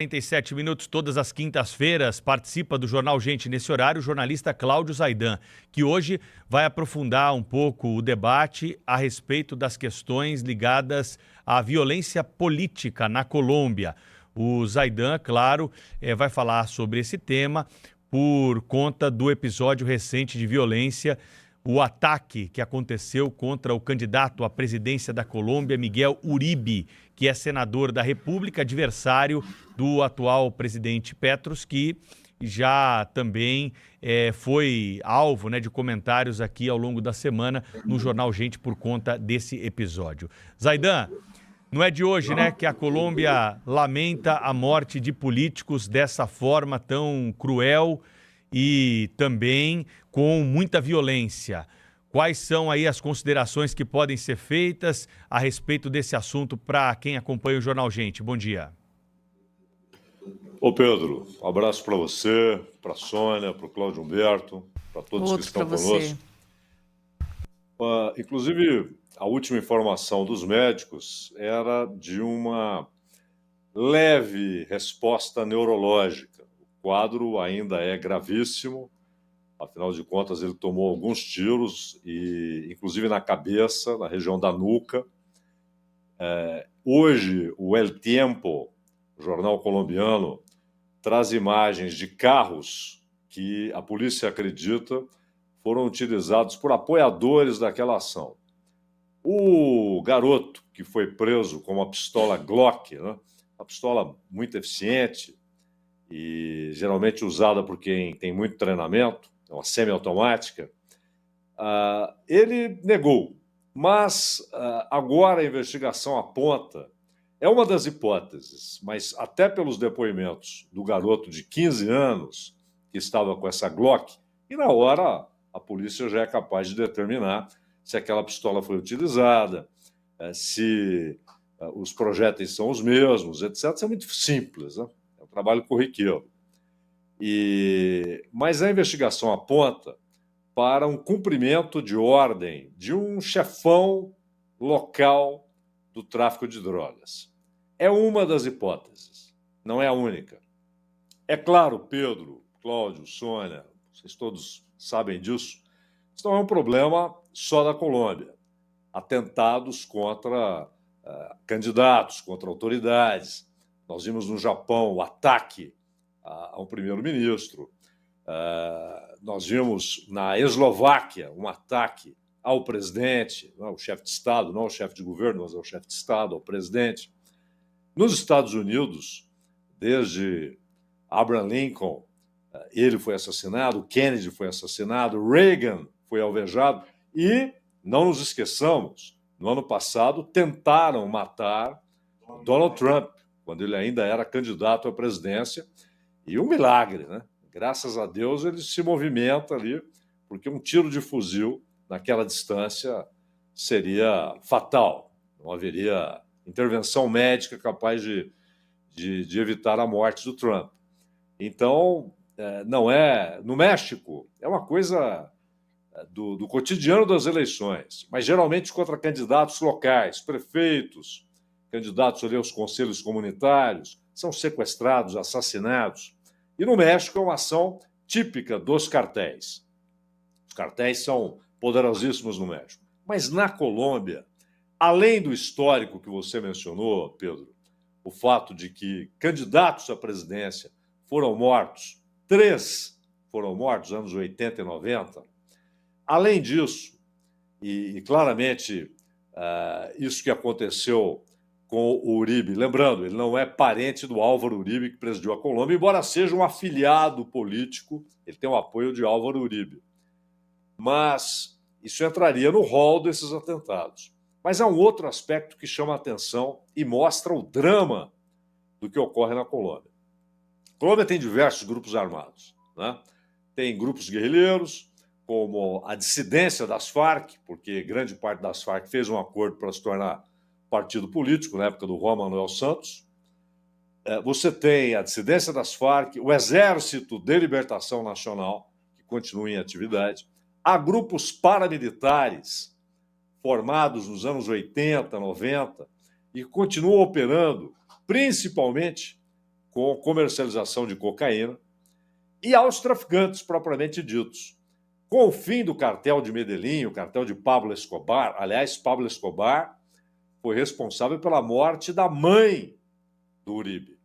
47 minutos, todas as quintas-feiras, participa do Jornal Gente nesse horário o jornalista Cláudio Zaidan, que hoje vai aprofundar um pouco o debate a respeito das questões ligadas à violência política na Colômbia. O Zaidan, claro, vai falar sobre esse tema por conta do episódio recente de violência, o ataque que aconteceu contra o candidato à presidência da Colômbia, Miguel Uribe, que é senador da República, adversário do atual presidente Petros, que já também foi alvo, de comentários aqui ao longo da semana no Jornal Gente por conta desse episódio. Zaidan, não é de hoje, que a Colômbia lamenta a morte de políticos dessa forma tão cruel e também com muita violência. Quais são aí as considerações que podem ser feitas a respeito desse assunto para quem acompanha o Jornal Gente? Bom dia. Ô Pedro, um abraço para você, para a Sônia, para o Cláudio Humberto, para todos que estão conosco. Inclusive, a última informação dos médicos era de uma leve resposta neurológica. O quadro ainda é gravíssimo, afinal de contas ele tomou alguns tiros, inclusive na cabeça, na região da nuca. Hoje, o El Tiempo, o jornal colombiano, traz imagens de carros que a polícia acredita foram utilizados por apoiadores daquela ação. O garoto que foi preso com uma pistola Glock, uma pistola muito eficiente e geralmente usada por quem tem muito treinamento, é uma semiautomática, ele negou. Mas agora a investigação aponta, é uma das hipóteses, mas até pelos depoimentos do garoto de 15 anos que estava com essa Glock, e na hora a polícia já é capaz de determinar se aquela pistola foi utilizada, se os projéteis são os mesmos, etc. Isso é muito simples, é um trabalho corriqueiro. Mas a investigação aponta para um cumprimento de ordem de um chefão local do tráfico de drogas. É uma das hipóteses, não é a única. É claro, Pedro, Cláudio, Sônia, vocês todos sabem disso, isso não é um problema só da Colômbia. Atentados contra candidatos, contra autoridades. Nós vimos no Japão o ataque a um primeiro-ministro. Nós vimos na Eslováquia um ataque ao presidente, ao chefe de Estado, não ao chefe de governo, mas ao chefe de Estado, ao presidente. Nos Estados Unidos, desde Abraham Lincoln, ele foi assassinado, Kennedy foi assassinado, Reagan foi alvejado e, não nos esqueçamos, no ano passado tentaram matar Donald Trump, quando ele ainda era candidato à presidência, e um milagre, Graças a Deus ele se movimenta ali, porque um tiro de fuzil naquela distância seria fatal. Não haveria intervenção médica capaz de evitar a morte do Trump. Então, não é... No México, é uma coisa do cotidiano das eleições, mas geralmente contra candidatos locais, prefeitos, candidatos ali aos conselhos comunitários, são sequestrados, assassinados. E no México é uma ação típica dos cartéis. Os cartéis são poderosíssimos no México. Mas na Colômbia, além do histórico que você mencionou, Pedro, o fato de que candidatos à presidência foram mortos, 3 foram mortos nos anos 80 e 90, além disso, e claramente isso que aconteceu com o Uribe, lembrando, ele não é parente do Álvaro Uribe, que presidiu a Colômbia, embora seja um afiliado político, ele tem o apoio de Álvaro Uribe. Mas isso entraria no rol desses atentados. Mas há um outro aspecto que chama a atenção e mostra o drama do que ocorre na Colômbia. A Colômbia tem diversos grupos armados, Tem grupos guerrilheiros, como a dissidência das Farc, porque grande parte das Farc fez um acordo para se tornar partido político, na época do Juan Manuel Santos. Você tem a dissidência das Farc, o Exército de Libertação Nacional, que continua em atividade. Há grupos paramilitares formados nos anos 80, 90, e continuam operando, principalmente com comercialização de cocaína e aos traficantes propriamente ditos. Com o fim do cartel de Medellín, o cartel de Pablo Escobar, aliás, Pablo Escobar foi responsável pela morte da mãe do Uribe.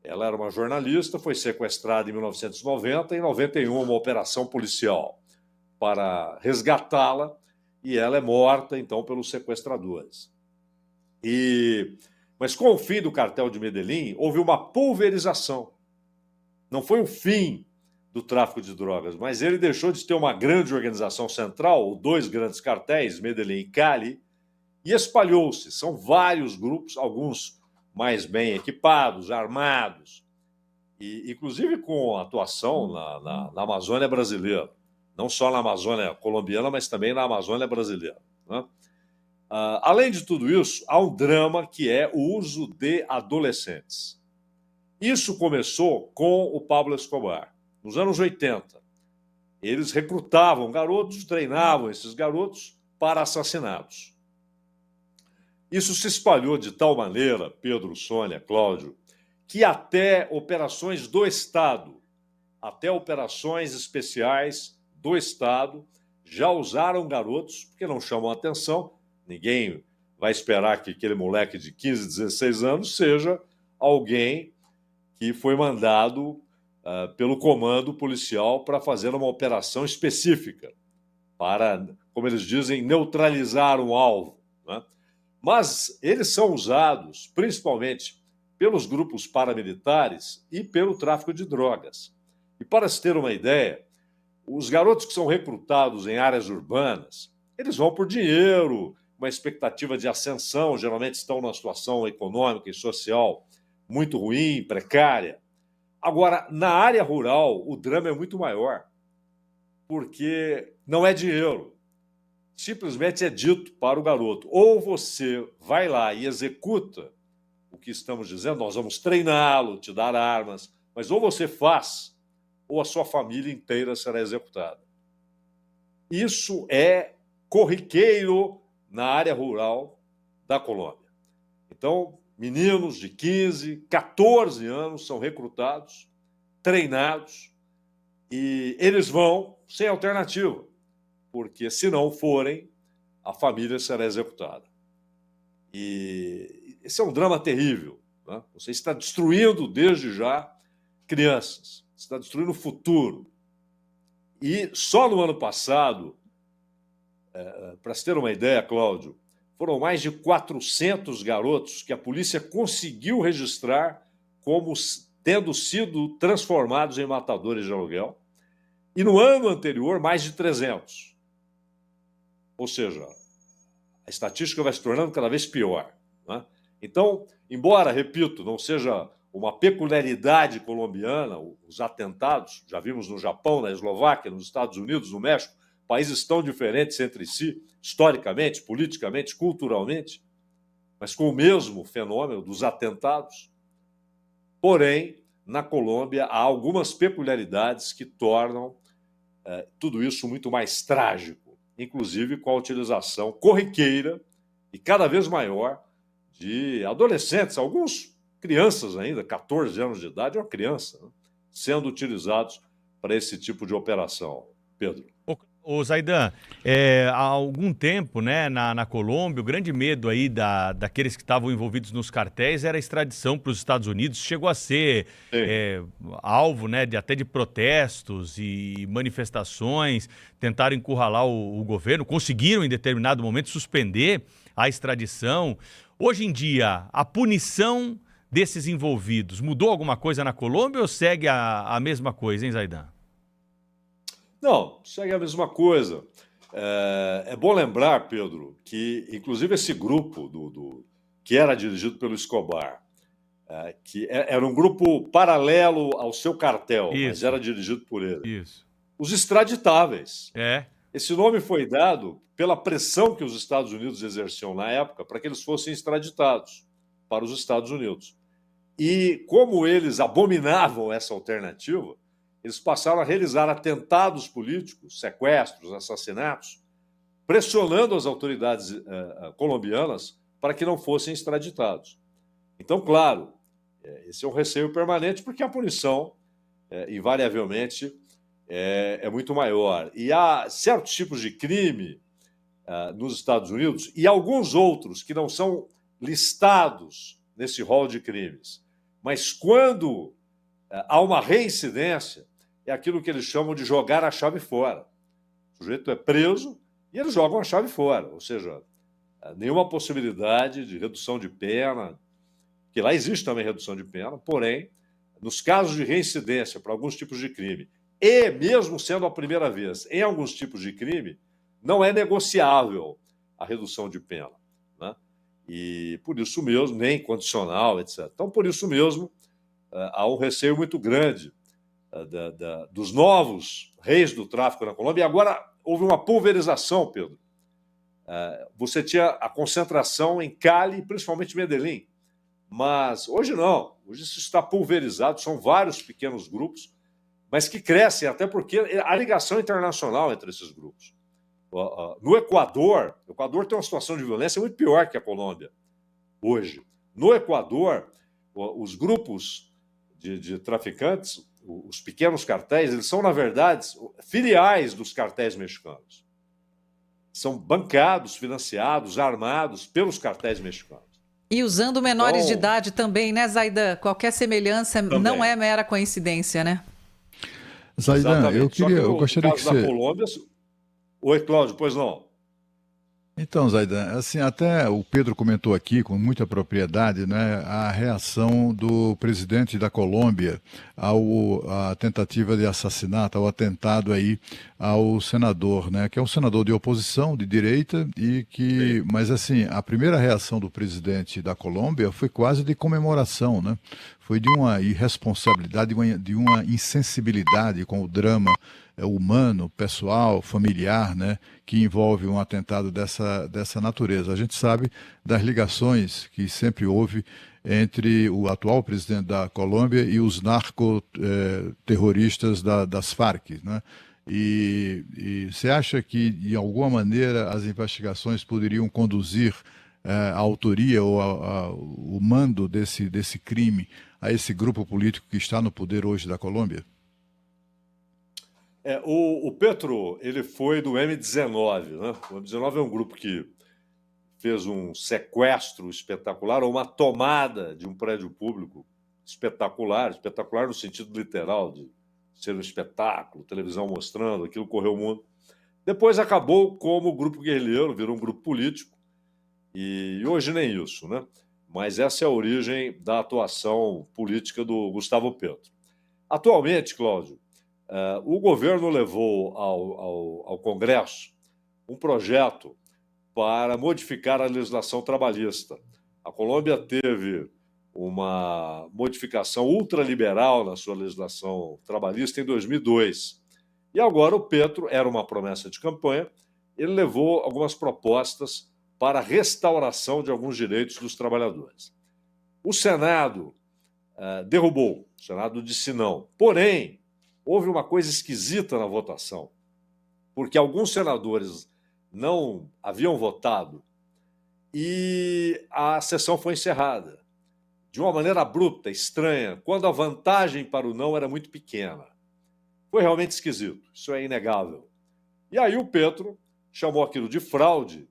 Ela era uma jornalista, foi sequestrada em 1990, em 91 uma operação policial para resgatá-la, e ela é morta, então, pelos sequestradores. Mas com o fim do cartel de Medellín, houve uma pulverização. Não foi o fim do tráfico de drogas, mas ele deixou de ter uma grande organização central, dois grandes cartéis, Medellín e Cali, e espalhou-se. São vários grupos, alguns mais bem equipados, armados, e inclusive com atuação na Amazônia brasileira. Não só na Amazônia colombiana, mas também na Amazônia brasileira, né? Além de tudo isso, há um drama que é o uso de adolescentes. Isso começou com o Pablo Escobar, nos anos 80. Eles recrutavam garotos, treinavam esses garotos para assassinatos. Isso se espalhou de tal maneira, Pedro, Sônia, Cláudio, que até operações do Estado, até operações especiais do Estado, já usaram garotos, porque não chamam atenção. Ninguém vai esperar que aquele moleque de 15, 16 anos seja alguém que foi mandado pelo comando policial para fazer uma operação específica, para, como eles dizem, neutralizar um alvo, né? Mas eles são usados principalmente pelos grupos paramilitares e pelo tráfico de drogas. E para se ter uma ideia, os garotos que são recrutados em áreas urbanas, eles vão por dinheiro, uma expectativa de ascensão, geralmente estão numa situação econômica e social muito ruim, precária. Agora, na área rural, o drama é muito maior, porque não é dinheiro. Simplesmente é dito para o garoto: ou você vai lá e executa o que estamos dizendo, nós vamos treiná-lo, te dar armas, mas ou você faz, ou a sua família inteira será executada. Isso é corriqueiro na área rural da Colômbia. Então, meninos de 15, 14 anos são recrutados, treinados, e eles vão sem alternativa, porque se não forem, a família será executada. E esse é um drama terrível, né? Você está destruindo desde já crianças, está destruindo o futuro. E só no ano passado, para se ter uma ideia, Cláudio, foram mais de 400 garotos que a polícia conseguiu registrar como tendo sido transformados em matadores de aluguel. E no ano anterior, mais de 300. Ou seja, a estatística vai se tornando cada vez pior, né? Então, embora, repito, não seja uma peculiaridade colombiana, os atentados, já vimos no Japão, na Eslováquia, nos Estados Unidos, no México, países tão diferentes entre si, historicamente, politicamente, culturalmente, mas com o mesmo fenômeno dos atentados. Porém, na Colômbia, há algumas peculiaridades que tornam tudo isso muito mais trágico, inclusive com a utilização corriqueira e cada vez maior de adolescentes, alguns crianças ainda, 14 anos de idade, é uma criança, né, sendo utilizados para esse tipo de operação. Pedro. Ô Zaidan, há algum tempo, né, na Colômbia, o grande medo aí daqueles que estavam envolvidos nos cartéis era a extradição para os Estados Unidos. Chegou a ser alvo, né, até de protestos e manifestações, tentaram encurralar o governo, conseguiram em determinado momento suspender a extradição. Hoje em dia, a punição desses envolvidos mudou alguma coisa na Colômbia ou segue a mesma coisa, hein, Zaidan? Não, segue a mesma coisa. É bom lembrar, Pedro, que inclusive esse grupo que era dirigido pelo Escobar, que era um grupo paralelo ao seu cartel, mas era dirigido por ele. Isso. Os extraditáveis. É. Esse nome foi dado pela pressão que os Estados Unidos exerciam na época para que eles fossem extraditados para os Estados Unidos. E como eles abominavam essa alternativa, eles passaram a realizar atentados políticos, sequestros, assassinatos, pressionando as autoridades colombianas para que não fossem extraditados. Então, claro, Esse é um receio permanente, porque a punição, invariavelmente, é muito maior. E há certos tipos de crime nos Estados Unidos e alguns outros que não são listados nesse rol de crimes. Mas quando há uma reincidência, é aquilo que eles chamam de jogar a chave fora. O sujeito é preso e eles jogam a chave fora, ou seja, nenhuma possibilidade de redução de pena, que lá existe também redução de pena, porém, nos casos de reincidência para alguns tipos de crime, e mesmo sendo a primeira vez em alguns tipos de crime, não é negociável a redução de pena, né? E por isso mesmo, nem condicional, etc. Então, por isso mesmo, há um receio muito grande dos novos reis do tráfico na Colômbia. E agora houve uma pulverização, Pedro. Você tinha a concentração em Cali, principalmente Medellín, mas hoje não. Hoje isso está pulverizado, são vários pequenos grupos, mas que crescem, até porque há ligação internacional entre esses grupos. No Equador, o Equador tem uma situação de violência muito pior que a Colômbia hoje. No Equador, os grupos de traficantes, os pequenos cartéis, eles são, na verdade, filiais dos cartéis mexicanos. São bancados, financiados, armados pelos cartéis mexicanos. E usando menores de idade também, né, Zaidan? Qualquer semelhança também não é mera coincidência, né? Zaidan, eu gostaria que você... No caso da Colômbia... Oi, Cláudio, pois não. Então, Zaidan, assim, até o Pedro comentou aqui com muita propriedade, né, a reação do presidente da Colômbia à tentativa de assassinato, ao atentado aí ao senador, né, que é um senador de oposição, de direita, mas assim, a primeira reação do presidente da Colômbia foi quase de comemoração, né? Foi de uma irresponsabilidade, de uma insensibilidade com o drama humano, pessoal, familiar, né, que envolve um atentado dessa natureza. A gente sabe das ligações que sempre houve entre o atual presidente da Colômbia e os narcoterroristas das Farc, né? E você acha que, de alguma maneira, as investigações poderiam conduzir a autoria ou o mando desse crime a esse grupo político que está no poder hoje da Colômbia? O Petro, ele foi do M19, né? O M19 é um grupo que fez um sequestro espetacular, ou uma tomada de um prédio público espetacular no sentido literal, de ser um espetáculo, televisão mostrando, aquilo correu o mundo. Depois acabou como grupo guerrilheiro, virou um grupo político, e hoje nem isso, né? Mas essa é a origem da atuação política do Gustavo Petro. Atualmente, Cláudio, o governo levou ao Congresso um projeto para modificar a legislação trabalhista. A Colômbia teve uma modificação ultraliberal na sua legislação trabalhista em 2002. E agora o Petro, era uma promessa de campanha, ele levou algumas propostas para a restauração de alguns direitos dos trabalhadores. O Senado derrubou, o Senado disse não. Porém, houve uma coisa esquisita na votação, porque alguns senadores não haviam votado e a sessão foi encerrada de uma maneira abrupta, estranha, quando a vantagem para o não era muito pequena. Foi realmente esquisito, isso é inegável. E aí o Petro chamou aquilo de fraude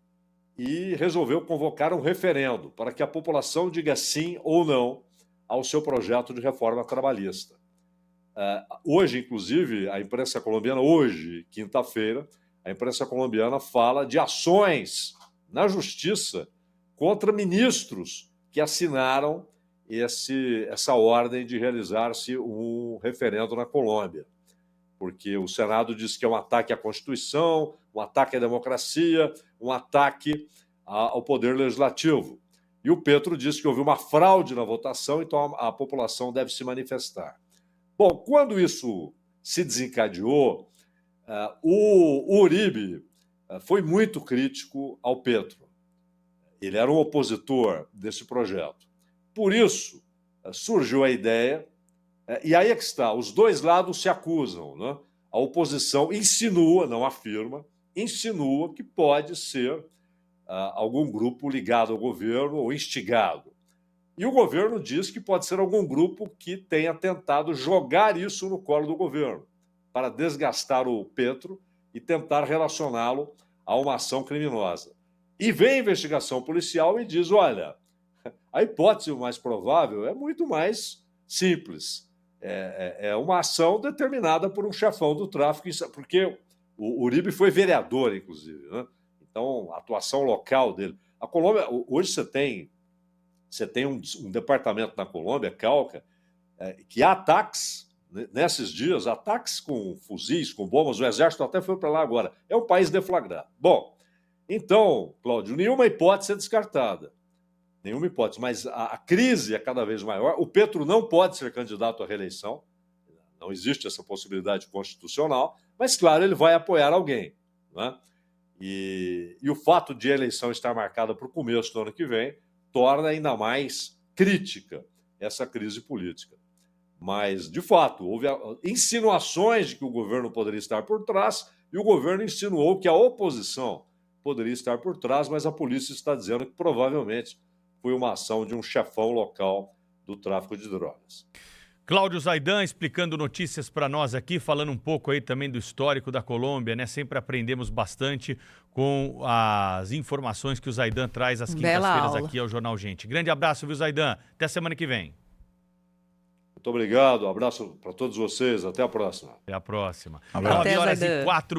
e resolveu convocar um referendo para que a população diga sim ou não ao seu projeto de reforma trabalhista. Hoje, inclusive, a imprensa colombiana, hoje, quinta-feira, a imprensa colombiana fala de ações na justiça contra ministros que assinaram essa ordem de realizar-se um referendo na Colômbia. Porque o Senado diz que é um ataque à Constituição, um ataque à democracia, um ataque ao poder legislativo. E o Petro disse que houve uma fraude na votação, então a população deve se manifestar. Bom, quando isso se desencadeou, o Uribe foi muito crítico ao Petro. Ele era um opositor desse projeto. Por isso, surgiu a ideia, e aí é que está, os dois lados se acusam, né? A oposição insinua, não afirma, insinua que pode ser algum grupo ligado ao governo ou instigado. E o governo diz que pode ser algum grupo que tenha tentado jogar isso no colo do governo, para desgastar o Petro e tentar relacioná-lo a uma ação criminosa. E vem a investigação policial e diz, olha, a hipótese mais provável é muito mais simples. É uma ação determinada por um chefão do tráfico, porque o Uribe foi vereador, inclusive, né? Então, a atuação local dele. A Colômbia, hoje você tem um departamento na Colômbia, Cauca, que há ataques, nesses dias, ataques com fuzis, com bombas, o exército até foi para lá agora. É um país deflagrado. Bom, então, Cláudio, nenhuma hipótese é descartada. Nenhuma hipótese, mas a crise é cada vez maior. O Petro não pode ser candidato à reeleição, não existe essa possibilidade constitucional, mas, claro, ele vai apoiar alguém, né? E o fato de a eleição estar marcada para o começo do ano que vem torna ainda mais crítica essa crise política. Mas, de fato, houve insinuações de que o governo poderia estar por trás e o governo insinuou que a oposição poderia estar por trás, mas a polícia está dizendo que provavelmente foi uma ação de um chefão local do tráfico de drogas. Cláudio Zaidan explicando notícias para nós aqui, falando um pouco aí também do histórico da Colômbia, né? Sempre aprendemos bastante com as informações que o Zaidan traz às quintas-feiras aqui ao Jornal Gente. Grande abraço, viu, Zaidan? Até semana que vem. Muito obrigado, um abraço para todos vocês, até a próxima. Até a próxima. Abraço. 9h04.